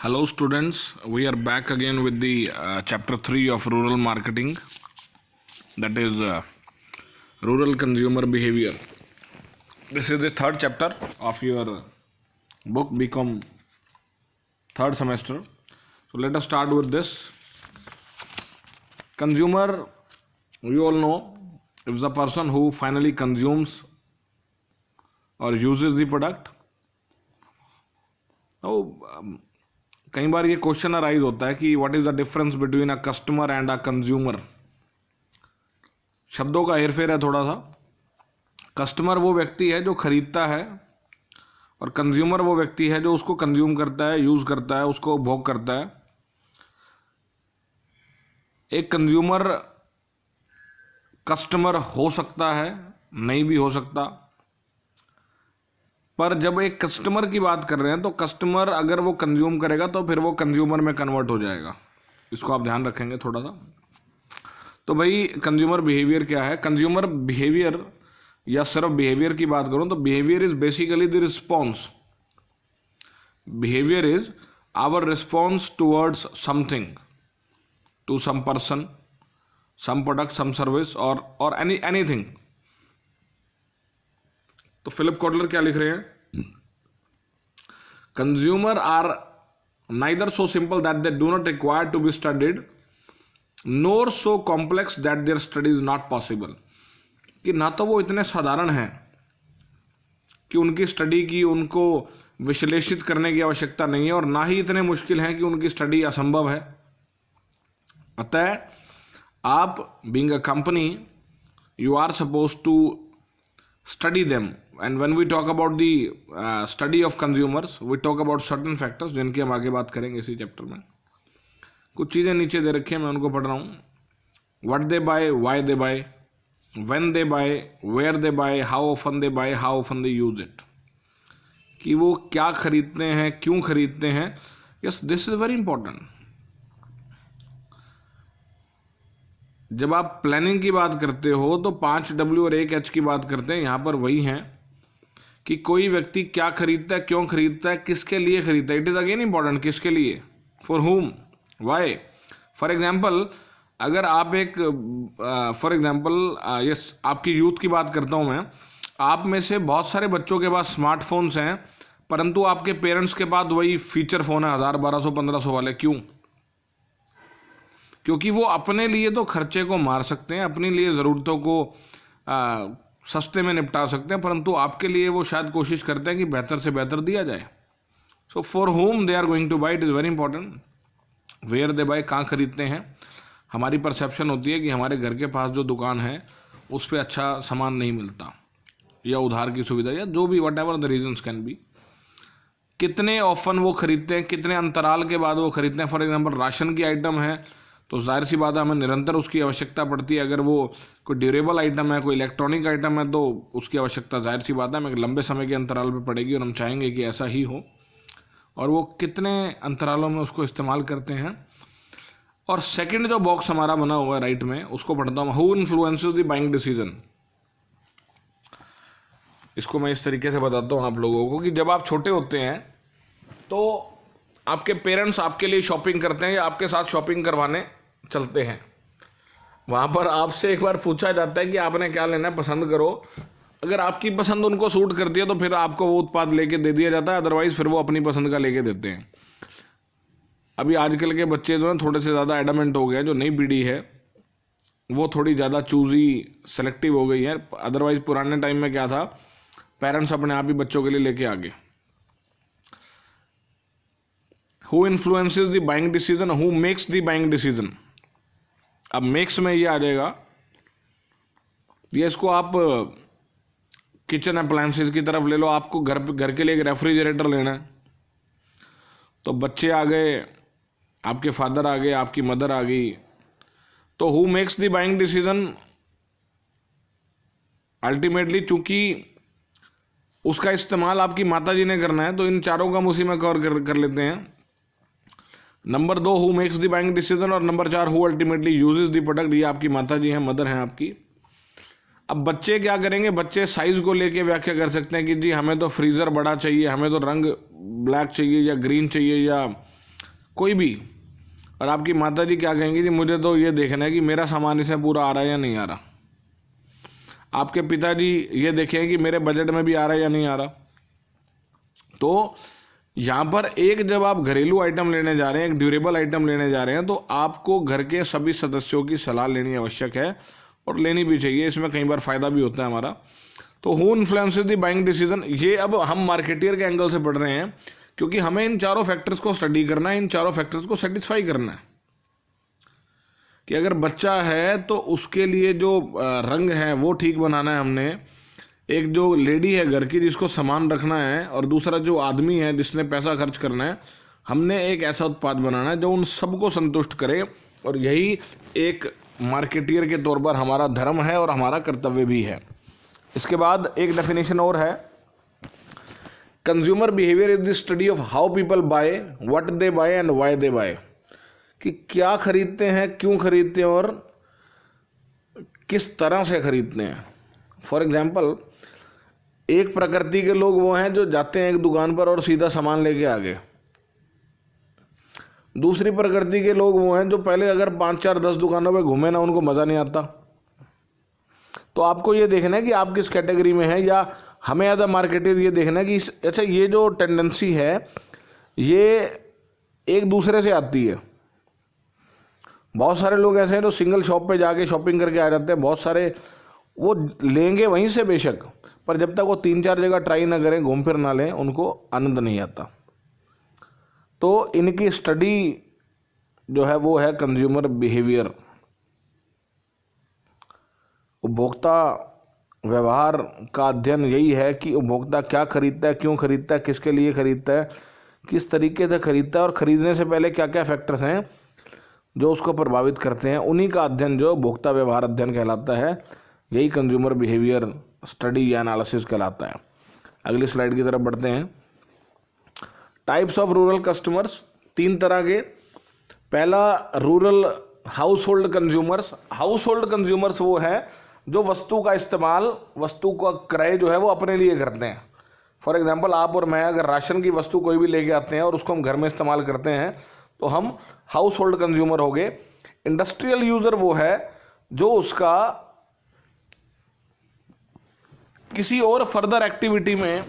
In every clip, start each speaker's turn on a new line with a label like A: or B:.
A: Hello, students. We are back again with the chapter 3 of rural marketing, that is rural consumer behavior. This is the third chapter of your book BCom third semester. So, let us start with this. Consumer, we all know, is the person who finally consumes or uses the product. Now, कई बार ये question arise होता है कि what is the difference between a customer and a consumer. शब्दों का हेरफेर है थोड़ा सा. कस्टमर वो व्यक्ति है जो खरीदता है और कंज्यूमर वो व्यक्ति है जो उसको कंज्यूम करता है, यूज करता है, उसको उपभोग करता है. एक कंज्यूमर कस्टमर हो सकता है, नहीं भी हो सकता, पर जब एक कस्टमर की बात कर रहे हैं तो कस्टमर अगर वो कंज्यूम करेगा तो फिर वो कंज्यूमर में कन्वर्ट हो जाएगा. इसको आप ध्यान रखेंगे थोड़ा सा. तो भाई कंज्यूमर बिहेवियर क्या है? कंज्यूमर बिहेवियर या सिर्फ बिहेवियर की बात करूं तो behaviour is basically the response. Behaviour is our response towards something, to some person, some product, some service और एनीथिंग. तो फिलिप कोटलर क्या लिख रहे हैं? Consumer are neither so simple that they do not require to be studied, nor so complex that their study is not possible. कि ना तो वो इतने साधारण हैं कि उनकी स्टडी की उनको विश्लेषित करने की आवश्यकता नहीं है, और ना ही इतने मुश्किल हैं कि उनकी स्टडी असंभव है. अतः आप being a company you are suppose to study them, and when we talk about the study of consumers we talk about certain factors जिनकी हम आगे बात करेंगे इसी चैप्टर में. कुछ चीज़ें नीचे दे रखी हैं, मैं उनको पढ़ रहा हूँ. what they buy, why they buy, when they buy, where they buy, how often they buy, how often they use it. कि वो क्या खरीदते हैं, क्यों खरीदते हैं. yes, this is very important. जब आप प्लानिंग की बात करते हो तो 5W और 1H की बात करते हैं. यहाँ पर वही हैं कि कोई व्यक्ति क्या खरीदता है, क्यों खरीदता है, किसके लिए खरीदता है. It is again important. किसके लिए, फॉर हुम, वाई. फॉर एग्जाम्पल अगर आप एक फॉर एग्जाम्पल यस आपकी यूथ की बात करता हूँ मैं. आप में से बहुत सारे बच्चों के पास स्मार्टफोन्स हैं, परंतु आपके पेरेंट्स के पास वही फीचर फ़ोन है 1000, 1200, 1500 वाले. क्यों? क्योंकि वो अपने लिए तो खर्चे को मार सकते हैं, अपने लिए ज़रूरतों को सस्ते में निपटा सकते हैं, परंतु आपके लिए वो शायद कोशिश करते हैं कि बेहतर से बेहतर दिया जाए. So for home they are going to buy, it is very important. Where they buy, कहाँ खरीदते हैं. हमारी परसेप्शन होती है कि हमारे घर के पास जो दुकान है उस पर अच्छा सामान नहीं मिलता, या उधार की सुविधा, या जो भी whatever the reasons can be. कितने ऑफन वो खरीदते हैं, कितने अंतराल के बाद वो खरीदते हैं. फॉर एग्जाम्पल राशन की आइटम है तो जाहिर सी बात है हमें निरंतर उसकी आवश्यकता पड़ती है. अगर वो कोई ड्यूरेबल आइटम है, कोई इलेक्ट्रॉनिक आइटम है, तो उसकी आवश्यकता जाहिर सी बात है हमें लंबे समय के अंतराल पर पड़ेगी, और हम चाहेंगे कि ऐसा ही हो. और वो कितने अंतरालों में उसको इस्तेमाल करते हैं. और सेकंड जो बॉक्स हमारा बना हुआ है राइट में, उसको पढ़ता हूँ. Who influences the buying decision. इसको मैं इस तरीके से बताता हूँ आप लोगों को कि जब आप छोटे होते हैं तो आपके पेरेंट्स आपके लिए शॉपिंग करते हैं या आपके साथ शॉपिंग करवाने चलते हैं. वहाँ पर आपसे एक बार पूछा जाता है कि आपने क्या लेना है, पसंद करो. अगर आपकी पसंद उनको सूट करती है तो फिर आपको वो उत्पाद लेके दे दिया जाता है, अदरवाइज़ फिर वो अपनी पसंद का लेके देते हैं. अभी आजकल के बच्चे जो हैं थोड़े से ज़्यादा एडमेंट हो गए. जो नई पीढ़ी है वो थोड़ी ज़्यादा चूज़ी, सेलेक्टिव हो गई है. अदरवाइज़ पुराने टाइम में क्या था, पेरेंट्स अपने आप ही बच्चों के लिए लेके आ गए. Who influences the buying decision? Who makes the buying decision? अब मेक्स में ये आ जाएगा. ये इसको आप किचन अप्लायंसेस की तरफ ले लो. आपको घर के लिए एक रेफ्रिजरेटर लेना है, तो बच्चे आ गए, आपके फादर आ गए, आपकी मदर आ गई. तो who makes the buying decision? Ultimately चूंकि उसका इस्तेमाल आपकी माता जी ने करना है, तो इन चारों का उसी में कवर कर लेते हैं. Number 2 who makes the buying decision, और number 4 who ultimately uses the product. ये आपकी माता जी हैं, मदर हैं आपकी. अब बच्चे क्या करेंगे, बच्चे साइज़ को लेके व्याख्या कर सकते हैं कि जी हमें तो फ्रीज़र बड़ा चाहिए, हमें तो रंग ब्लैक चाहिए या ग्रीन चाहिए या कोई भी, और आपकी माता जी क्या कहेंगी जी मुझे तो ये देखना है कि मेरा सामान इसमें पूरा आ रहा है या नहीं आ रहा। आपके पिताजी ये देखें कि मेरे बजट में भी आ रहा है या नहीं आ रहा। तो यहाँ पर एक जब आप घरेलू आइटम लेने जा रहे हैं, एक ड्यूरेबल आइटम लेने जा रहे हैं, तो आपको घर के सभी सदस्यों की सलाह लेनी आवश्यक है और लेनी भी चाहिए। इसमें कई बार फ़ायदा भी होता है हमारा। तो who influences the buying decision, ये अब हम मार्केटियर के एंगल से पढ़ रहे हैं, क्योंकि हमें इन चारों फैक्टर्स को स्टडी करना है, इन चारों फैक्टर्स को सेटिस्फाई करना है कि अगर बच्चा है तो उसके लिए जो रंग है वो ठीक बनाना है हमने, एक जो लेडी है घर की जिसको सामान रखना है, और दूसरा जो आदमी है जिसने पैसा खर्च करना है, हमने एक ऐसा उत्पाद बनाना है जो उन सबको संतुष्ट करे। और यही एक मार्केटियर के तौर पर हमारा धर्म है और हमारा कर्तव्य भी है। इसके बाद एक डेफिनेशन और है, consumer behaviour is the study of how people buy, what they buy and why they buy, कि क्या खरीदते हैं, क्यों खरीदते हैं और किस तरह से खरीदते हैं। फॉर एग्जाम्पल, एक प्रकृति के लोग वो हैं जो जाते हैं एक दुकान पर और सीधा सामान लेके आ गए। दूसरी प्रकृति के लोग वो हैं जो पहले अगर 5, 4, 10 दुकानों पे घूमे ना, उनको मज़ा नहीं आता। तो आपको ये देखना है कि आप किस कैटेगरी में हैं, या हमें एज अ मार्केटर ये देखना है कि अच्छा ये जो टेंडेंसी है ये एक दूसरे से आती है। बहुत सारे लोग ऐसे हैं जो सिंगल शॉप पे जाके शॉपिंग करके आ जाते हैं, बहुत सारे वो लेंगे वहीं से बेशक, पर जब तक वो 3-4 जगह ट्राई ना करें, घूम फिर ना लें, उनको आनंद नहीं आता। तो इनकी स्टडी जो है वो है कंज्यूमर बिहेवियर। उपभोक्ता व्यवहार का अध्ययन यही है कि उपभोक्ता क्या खरीदता है, क्यों खरीदता है, किसके लिए खरीदता है, किस तरीके से खरीदता है, और ख़रीदने से पहले क्या क्या फैक्टर्स हैं जो उसको प्रभावित करते हैं। उन्हीं का अध्ययन जो उपभोक्ता व्यवहार अध्ययन कहलाता है, यही कंज्यूमर बिहेवियर स्टडी या एनालिसिस कहलाता है। अगली स्लाइड की तरफ बढ़ते हैं। टाइप्स ऑफ रूरल कस्टमर्स, 3 तरह के। पहला rural house hold consumers. House hold consumers वो है जो वस्तु का इस्तेमाल, वस्तु का क्रय जो है वो अपने लिए करते हैं। फॉर एग्जांपल, आप और मैं अगर राशन की वस्तु कोई भी लेके आते हैं और उसको हम घर में इस्तेमाल करते हैं तो हम हाउस होल्ड कंज्यूमर हो गए। इंडस्ट्रियल यूज़र वो है जो उसका किसी और फर्दर एक्टिविटी में,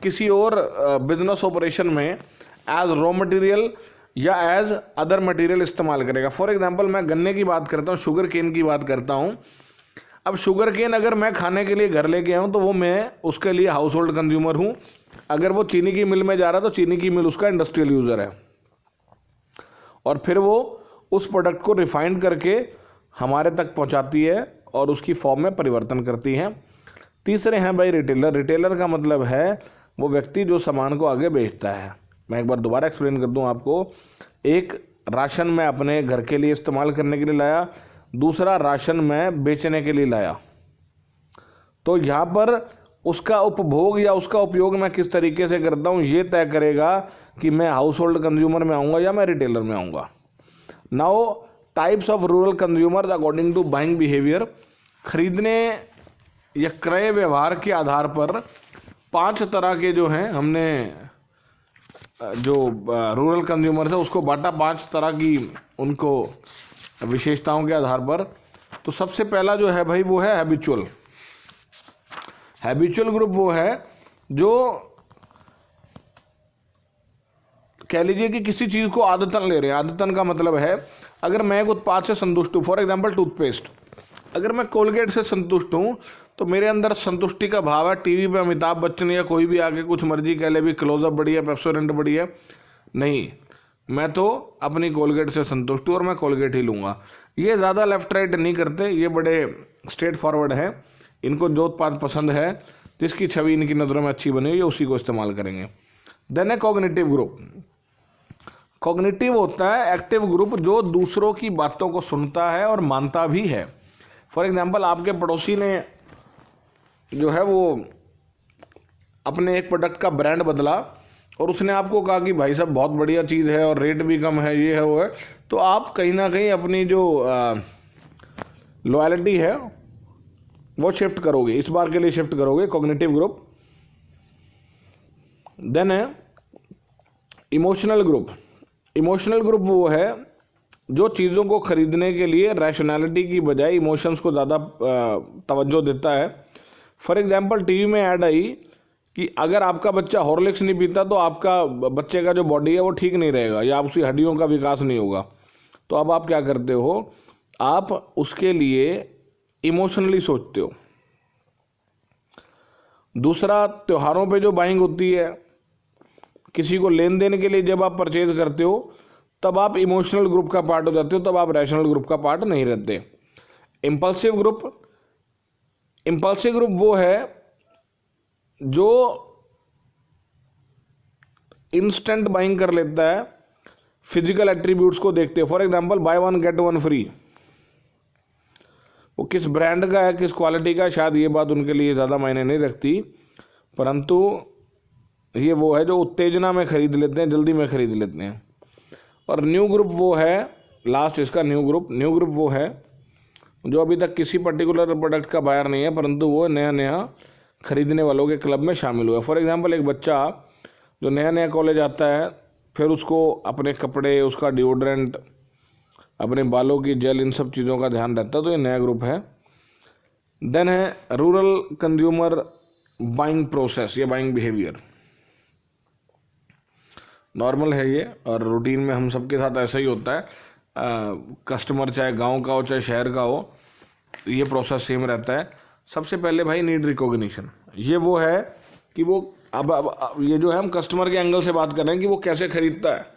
A: किसी और बिजनेस ऑपरेशन में एज रॉ मटेरियल या एज अदर मटेरियल इस्तेमाल करेगा। फॉर एग्जांपल, मैं गन्ने की बात करता हूँ, शुगर केन की बात करता हूँ। अब शुगर केन अगर मैं खाने के लिए घर लेके आऊँ तो वो मैं उसके लिए हाउस होल्ड कंज्यूमर हूँ। अगर वो चीनी की मिल में जा रहा है तो चीनी की मिल उसका इंडस्ट्रियल यूज़र है, और फिर वो उस प्रोडक्ट को रिफाइंड करके हमारे तक पहुँचाती है और उसकी फॉर्म में परिवर्तन करती है। तीसरे हैं भाई रिटेलर। रिटेलर का मतलब है वो व्यक्ति जो सामान को आगे बेचता है। मैं एक बार दोबारा एक्सप्लेन कर दूं आपको। एक राशन मैं अपने घर के लिए इस्तेमाल करने के लिए लाया, दूसरा राशन मैं बेचने के लिए लाया। तो यहाँ पर उसका उपभोग या उसका उपयोग मैं किस तरीके से करता हूँ ये तय करेगा कि मैं हाउस होल्ड कंज्यूमर में आऊँगा या मैं रिटेलर में आऊँगा। Now types of rural consumer according to buying behaviour. खरीदने या क्रय व्यवहार के आधार पर 5 तरह के जो हैं, हमने जो रूरल कंज्यूमर है उसको बांटा 5 तरह की उनको विशेषताओं के आधार पर। तो सबसे पहला जो है भाई वो है हैबिचुअल। हैबिचुअल ग्रुप वो है जो कह लीजिए कि किसी चीज़ को आदतन ले रहे हैं। आदतन का मतलब है अगर मैं एक उत्पाद से संतुष्ट हूँ, फॉर एग्जाम्पल टूथपेस्ट, अगर मैं कोलगेट से संतुष्ट हूँ तो मेरे अंदर संतुष्टि का भाव है। टीवी पे अमिताभ बच्चन या कोई भी आके कुछ मर्जी कह ले भी क्लोजअप बढ़िया, पेप्सोडेंट बढ़िया, नहीं, मैं तो अपनी कोलगेट से संतुष्ट हूँ और मैं कोलगेट ही लूँगा। ये ज़्यादा लेफ्ट राइट नहीं करते, ये बड़े स्ट्रेट फॉरवर्ड है। इनको जो उत्पाद पसंद है, जिसकी छवि इनकी नज़रों में अच्छी बनी हुई है, उसी को इस्तेमाल करेंगे। देन है कॉग्निटिव ग्रुप। कॉग्निटिव होता है एक्टिव ग्रुप जो दूसरों की बातों को सुनता है और मानता भी है। फॉर एग्जाम्पल, आपके पड़ोसी ने जो है वो अपने एक प्रोडक्ट का ब्रांड बदला और उसने आपको कहा कि भाई साहब बहुत बढ़िया चीज़ है और रेट भी कम है, ये है वो है, तो आप कहीं ना कहीं अपनी जो लॉयल्टी है वो शिफ्ट करोगे, इस बार के लिए शिफ्ट करोगे, कॉग्निटिव ग्रुप। देन है इमोशनल ग्रुप। इमोशनल ग्रुप वो है जो चीज़ों को खरीदने के लिए रैशनैलिटी की बजाय इमोशंस को ज़्यादा तवज्जो देता है। फॉर एग्जांपल टीवी में ऐड आई कि अगर आपका बच्चा हॉर्लिक्स नहीं पीता तो आपका बच्चे का जो बॉडी है वो ठीक नहीं रहेगा या उसकी हड्डियों का विकास नहीं होगा। तो अब आप क्या करते हो, आप उसके लिए इमोशनली सोचते हो। दूसरा, त्योहारों पे जो बाइंग होती है, किसी को लेन देन के लिए जब आप परचेज करते हो तब आप इमोशनल ग्रुप का पार्ट हो जाते हो, तब आप रैशनल ग्रुप का पार्ट नहीं रहते। इम्पल्सिव ग्रुप वो है जो इंस्टेंट बाइंग कर लेता है फिजिकल एट्रीब्यूट्स को देखते हो। For example by one get one free, वो किस ब्रांड का है, किस क्वालिटी का है, शायद ये बात उनके लिए ज़्यादा मायने नहीं रखती, परंतु ये वो है जो उत्तेजना में खरीद लेते हैं, जल्दी में खरीद लेते हैं। और न्यू ग्रुप वो है, लास्ट इसका न्यू ग्रुप वो है जो अभी तक किसी पर्टिकुलर प्रोडक्ट का बायर नहीं है, परंतु वो नया नया खरीदने वालों के क्लब में शामिल हुआ है। फॉर एग्जांपल एक बच्चा जो नया नया कॉलेज आता है, फिर उसको अपने कपड़े, उसका डिओड्रेंट, अपने बालों की जेल, इन सब चीज़ों का ध्यान रहता है, तो ये नया ग्रुप है। देन है रूरल कंज्यूमर बाइंग प्रोसेस या बाइंग बिहेवियर। नॉर्मल है ये, और रूटीन में हम सबके साथ ऐसा ही होता है। कस्टमर चाहे गांव का हो चाहे शहर का हो, ये प्रोसेस सेम रहता है। सबसे पहले भाई नीड रिकॉग्निशन, ये वो है कि वो अब ये जो है हम कस्टमर के एंगल से बात कर रहे हैं कि वो कैसे खरीदता है।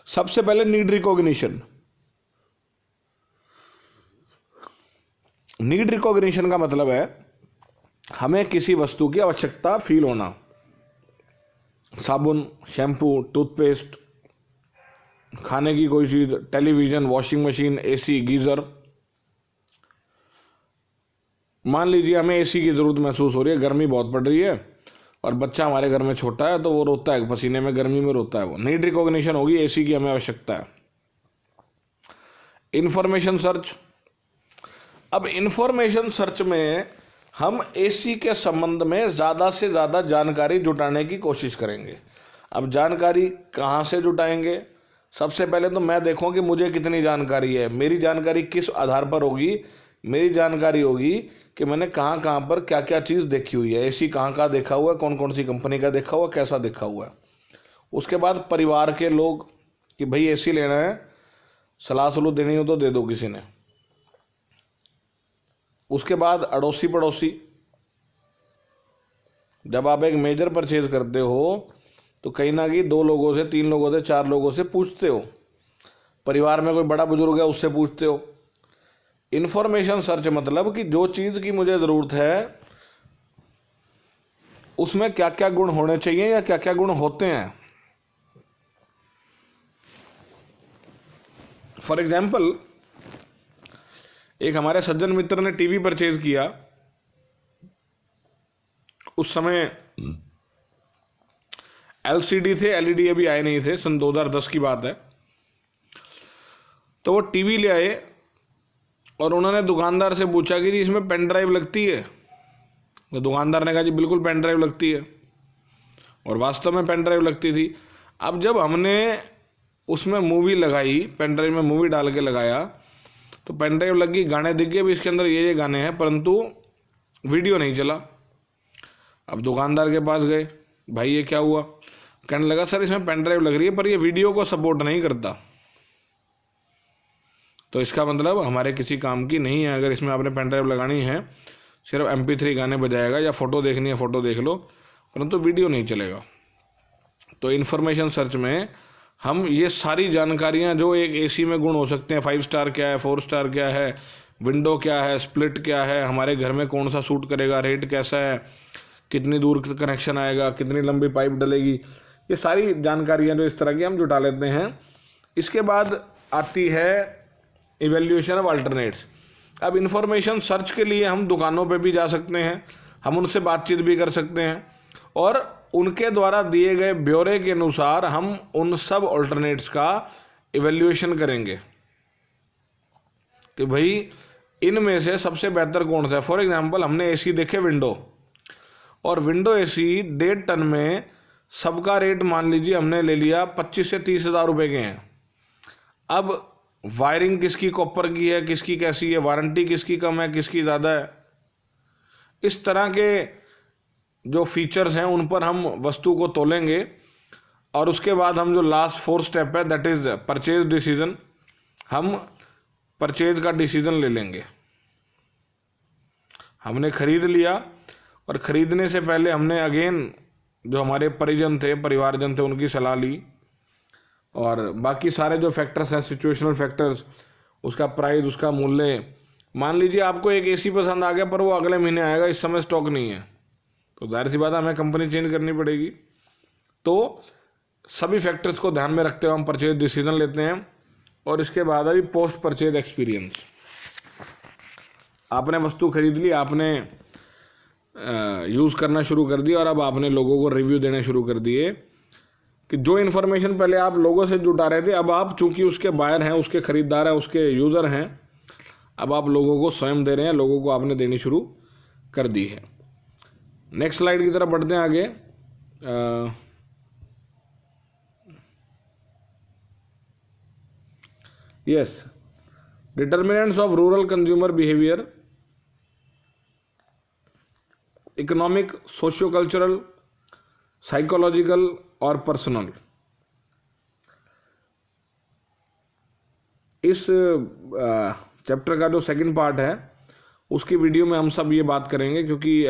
A: सबसे पहले नीड रिकॉग्निशन। नीड रिकॉग्निशन का मतलब है हमें किसी वस्तु की आवश्यकता फील होना। साबुन, शैम्पू, टूथपेस्ट, खाने की कोई चीज़, television, washing machine, AC, geyser. मान लीजिए हमें एसी की ज़रूरत महसूस हो रही है, गर्मी बहुत पड़ रही है और बच्चा हमारे घर में छोटा है तो वो रोता है, पसीने में, गर्मी में रोता है। वो नीड रिकॉग्निशन होगी, एसी की हमें आवश्यकता है। Information search. अब इंफॉर्मेशन सर्च में हम एसी के संबंध में ज़्यादा से ज़्यादा जानकारी जुटाने की कोशिश करेंगे। अब जानकारी कहाँ से जुटाएंगे? सबसे पहले तो मैं देखूँ कि मुझे कितनी जानकारी है। मेरी जानकारी किस आधार पर होगी? मेरी जानकारी होगी कि मैंने कहाँ कहाँ पर क्या क्या चीज़ देखी हुई है, एसी कहाँ कहाँ देखा हुआ है, कौन कौन सी कंपनी का देखा हुआ है, कैसा देखा हुआ है। उसके बाद परिवार के लोग कि भाई एसी लेना है, सलाह सलूह देनी हो तो दे दो किसी ने। उसके बाद अड़ोसी पड़ोसी। जब आप एक मेजर परचेज करते हो तो कहीं ना कहीं 2 लोगों से, 3 लोगों से, 4 लोगों से पूछते हो। परिवार में कोई बड़ा बुजुर्ग है उससे पूछते हो। इंफॉर्मेशन सर्च मतलब कि जो चीज़ की मुझे ज़रूरत है उसमें क्या क्या गुण होने चाहिए या क्या क्या गुण होते हैं। फॉर एग्जाम्पल एक हमारे सज्जन मित्र ने टीवी परचेज किया। उस समय एलसीडी थे, एलईडी अभी आए नहीं थे, सन 2010 की बात है। तो वो टीवी ले आए और उन्होंने दुकानदार से पूछा कि जी इसमें पेन ड्राइव लगती है? तो दुकानदार ने कहा जी बिल्कुल पेन ड्राइव लगती है, और वास्तव में पेन ड्राइव लगती थी। अब जब हमने उसमें मूवी लगाई, पेन ड्राइव में मूवी डाल के लगाया तो पेन ड्राइव लगी, गाने दिख गए भी इसके अंदर ये गाने हैं, परंतु वीडियो नहीं चला। अब दुकानदार के पास गए, भाई ये क्या हुआ? कहने लगा सर इसमें पेन ड्राइव लग रही है पर ये वीडियो को सपोर्ट नहीं करता। तो इसका मतलब हमारे किसी काम की नहीं है। अगर इसमें आपने पेन ड्राइव लगानी है, सिर्फ MP3 गाने बजाएगा, या फ़ोटो देखनी है फ़ोटो देख लो, परंतु वीडियो नहीं चलेगा। तो इन्फॉर्मेशन सर्च में हम ये सारी जानकारियाँ जो एक एसी में गुण हो सकते हैं, 5 स्टार क्या है, 4 स्टार क्या है, विंडो क्या है, स्प्लिट क्या है, हमारे घर में कौन सा सूट करेगा, रेट कैसा है, कितनी दूर कनेक्शन आएगा, कितनी लंबी पाइप डलेगी, ये सारी जानकारियाँ जो इस तरह की हम जुटा लेते हैं। इसके बाद आती है इवैल्यूएशन ऑफ अल्टरनेट्स। अब इंफॉर्मेशन सर्च के लिए हम दुकानों पे भी जा सकते हैं, हम उनसे बातचीत भी कर सकते हैं, और उनके द्वारा दिए गए ब्यौरे के अनुसार हम उन सब अल्टरनेट्स का इवैल्यूएशन करेंगे कि भाई इनमें से सबसे बेहतर कौन सा है। फॉर एग्जांपल हमने एसी देखे विंडो, और विंडो एसी 1.5 टन में सबका रेट मान लीजिए हमने ले लिया 25 से 30 हज़ार रुपये के हैं। अब वायरिंग किसकी कॉपर की है, किसकी कैसी है, वारंटी किसकी कम है, किसकी ज़्यादा है, इस तरह के जो फीचर्स हैं उन पर हम वस्तु को तोलेंगे और उसके बाद हम जो लास्ट 4 स्टेप है दैट इज़ परचेज डिसीजन, हम परचेज का डिसीजन ले लेंगे। हमने खरीद लिया और ख़रीदने से पहले हमने अगेन जो हमारे परिजन थे, परिवारजन थे, उनकी सलाह ली और बाकी सारे जो फैक्टर्स हैं, सिचुएशनल फैक्टर्स, उसका प्राइस, उसका मूल्य। मान लीजिए आपको एक एसी पसंद आ गया पर वो अगले महीने आएगा, इस समय स्टॉक नहीं है, तो जाहिर सी बात है हमें कंपनी चेंज करनी पड़ेगी। तो सभी फैक्टर्स को ध्यान में रखते हुए हम परचेज डिसीजन लेते हैं। और इसके बाद अभी पोस्ट परचेज एक्सपीरियंस। आपने वस्तु खरीद ली, आपने यूज़ करना शुरू कर दिया और अब आपने लोगों को रिव्यू देने शुरू कर दिए कि जो इन्फॉर्मेशन पहले आप लोगों से जुटा रहे थे, अब आप चूंकि उसके बायर हैं, उसके ख़रीदार हैं, उसके यूज़र हैं, अब आप लोगों को स्वयं दे रहे हैं, लोगों को आपने देनी शुरू कर दी है। नेक्स्ट स्लाइड की तरफ बढ़ते हैं आगे। Yes, determinants of rural consumer behaviour, economic, socio cultural, psychological और पर्सनल। इस चैप्टर का जो सेकंड पार्ट है उसकी वीडियो में हम सब ये बात करेंगे, क्योंकि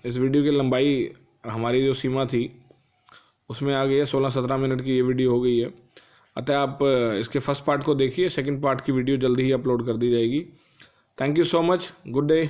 A: इस वीडियो की लंबाई हमारी जो सीमा थी उसमें आ गई है, 16-17 मिनट की ये वीडियो हो गई है। अतः आप इसके फर्स्ट पार्ट को देखिए, सेकंड पार्ट की वीडियो जल्दी ही अपलोड कर दी जाएगी। Thank you so much, good day.